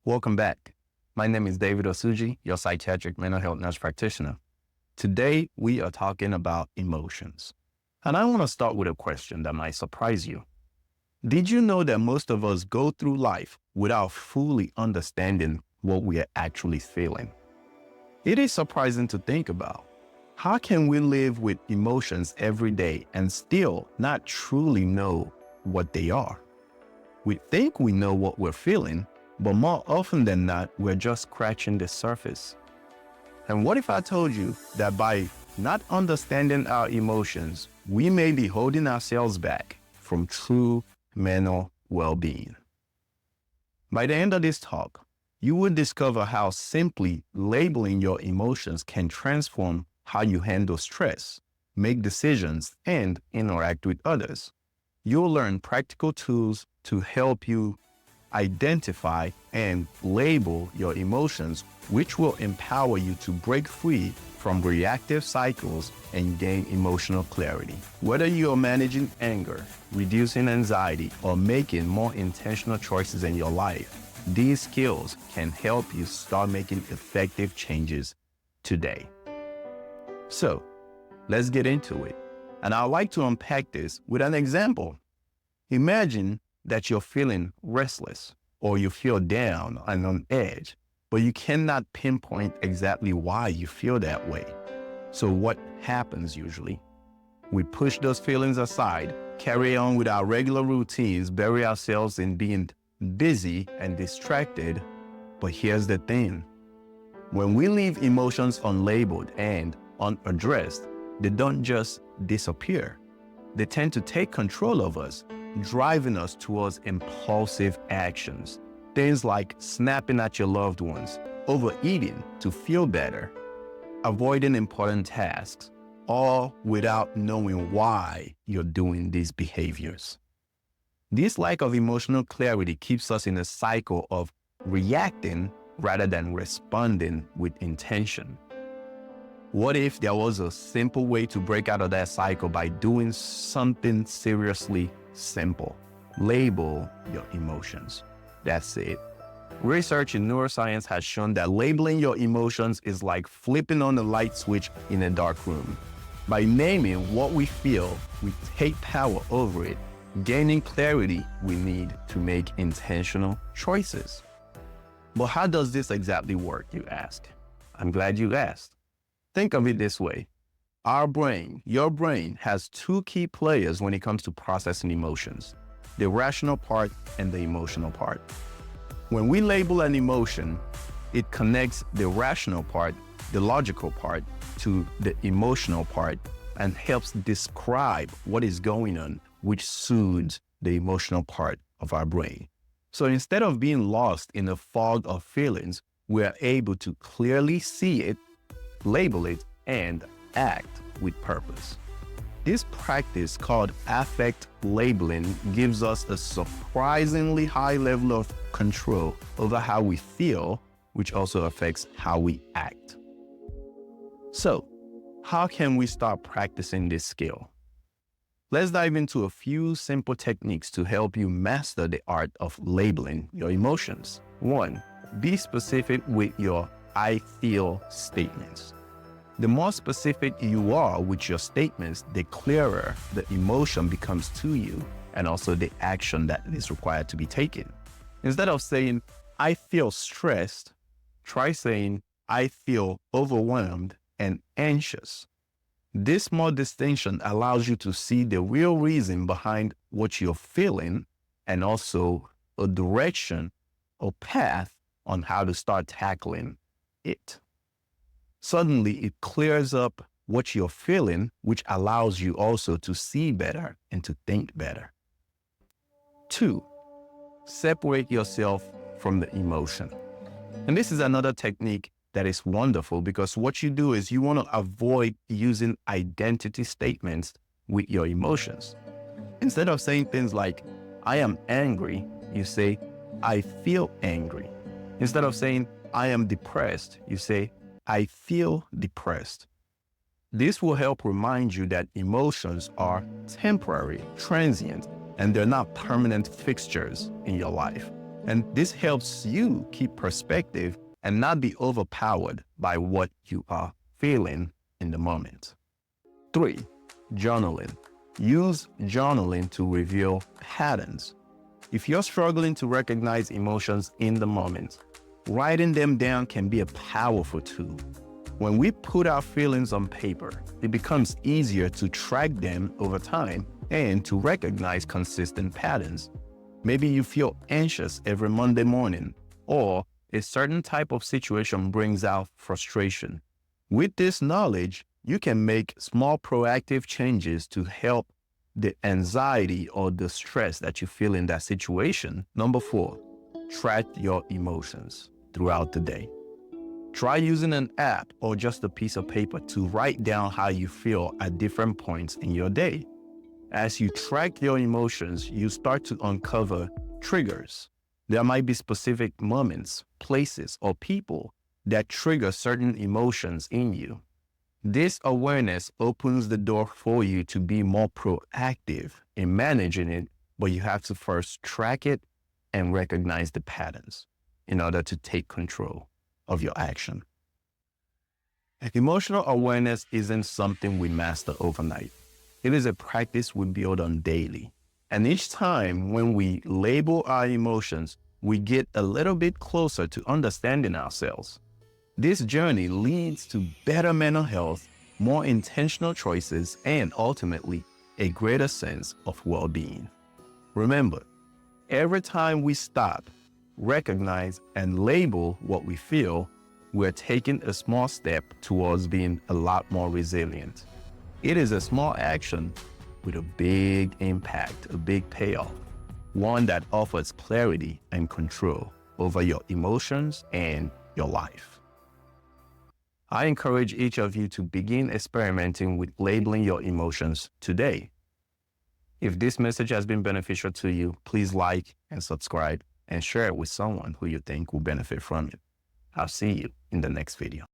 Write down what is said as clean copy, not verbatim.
Welcome back. My name is David Osuji, your psychiatric mental health nurse practitioner. Today, we are talking about emotions. And I want to start with a question that might surprise you. Did you know that most of us go through life without fully understanding what we are actually feeling? It is surprising to think about. How can we live with emotions every day and still not truly know what they are? We think we know what we're feeling, but more often than not, we're just scratching the surface. And what if I told you that by not understanding our emotions, we may be holding ourselves back from true mental well-being? By the end of this talk, you will discover how simply labeling your emotions can transform how you handle stress, make decisions, and interact with others. You'll learn practical tools to help you identify and label your emotions, which will empower you to break free from reactive cycles and gain emotional clarity. Whether you are managing anger, reducing anxiety, or making more intentional choices in your life, these skills can help you start making effective changes today. So, let's get into it. And I'd like to unpack this with an example. Imagine that you're feeling restless or you feel down and on edge, but you cannot pinpoint exactly why you feel that way. So what happens usually? We push those feelings aside, carry on with our regular routines, bury ourselves in being busy and distracted. But here's the thing. When we leave emotions unlabeled and unaddressed, they don't just disappear. They tend to take control of us, driving us towards impulsive actions. Things like snapping at your loved ones, overeating to feel better, avoiding important tasks, all without knowing why you're doing these behaviors. This lack of emotional clarity keeps us in a cycle of reacting rather than responding with intention. What if there was a simple way to break out of that cycle by doing something seriously simple? Label your emotions. That's it. Research in neuroscience has shown that labeling your emotions is like flipping on a light switch in a dark room. By naming what we feel, we take power over it, gaining clarity we need to make intentional choices. But how does this exactly work, you ask? I'm glad you asked. Think of it this way. Our brain, your brain, has two key players when it comes to processing emotions: the rational part and the emotional part. When we label an emotion, it connects the rational part, the logical part, to the emotional part and helps describe what is going on, which soothes the emotional part of our brain. So instead of being lost in a fog of feelings, we are able to clearly see it, label it, and act with purpose. This practice, called affect labeling, gives us a surprisingly high level of control over how we feel, which also affects how we act. So, how can we start practicing this skill? Let's dive into a few simple techniques to help you master the art of labeling your emotions. 1. Be specific with your I feel statements. The more specific you are with your statements, the clearer the emotion becomes to you and also the action that is required to be taken. Instead of saying, I feel stressed, try saying, I feel overwhelmed and anxious. This small distinction allows you to see the real reason behind what you're feeling and also a direction or path on how to start tackling it. Suddenly, it clears up what you're feeling, which allows you also to see better and to think better. 2, separate yourself from the emotion. And this is another technique that is wonderful because what you do is you want to avoid using identity statements with your emotions. Instead of saying things like, I am angry, you say, I feel angry. Instead of saying, I am depressed, you say, I feel depressed. This will help remind you that emotions are temporary, transient, and they're not permanent fixtures in your life. And this helps you keep perspective and not be overpowered by what you are feeling in the moment. 3. Journaling. Use journaling to reveal patterns. If you're struggling to recognize emotions in the moment, writing them down can be a powerful tool. When we put our feelings on paper, it becomes easier to track them over time and to recognize consistent patterns. Maybe you feel anxious every Monday morning, or a certain type of situation brings out frustration. With this knowledge, you can make small proactive changes to help the anxiety or the stress that you feel in that situation. Number 4, track your emotions throughout the day. Try using an app or just a piece of paper to write down how you feel at different points in your day. As you track your emotions, you start to uncover triggers. There might be specific moments, places, or people that trigger certain emotions in you. This awareness opens the door for you to be more proactive in managing it, but you have to first track it and recognize the patterns in order to take control of your action. Emotional awareness isn't something we master overnight. It is a practice we build on daily. And each time when we label our emotions, we get a little bit closer to understanding ourselves. This journey leads to better mental health, more intentional choices, and ultimately a greater sense of well-being. Remember, every time we stop, recognize, and label what we feel, we're taking a small step towards being a lot more resilient. It is a small action with a big impact, a big payoff, one that offers clarity and control over your emotions and your life. I encourage each of you to begin experimenting with labeling your emotions today. If this message has been beneficial to you, please like and subscribe and share it with someone who you think will benefit from it. I'll see you in the next video.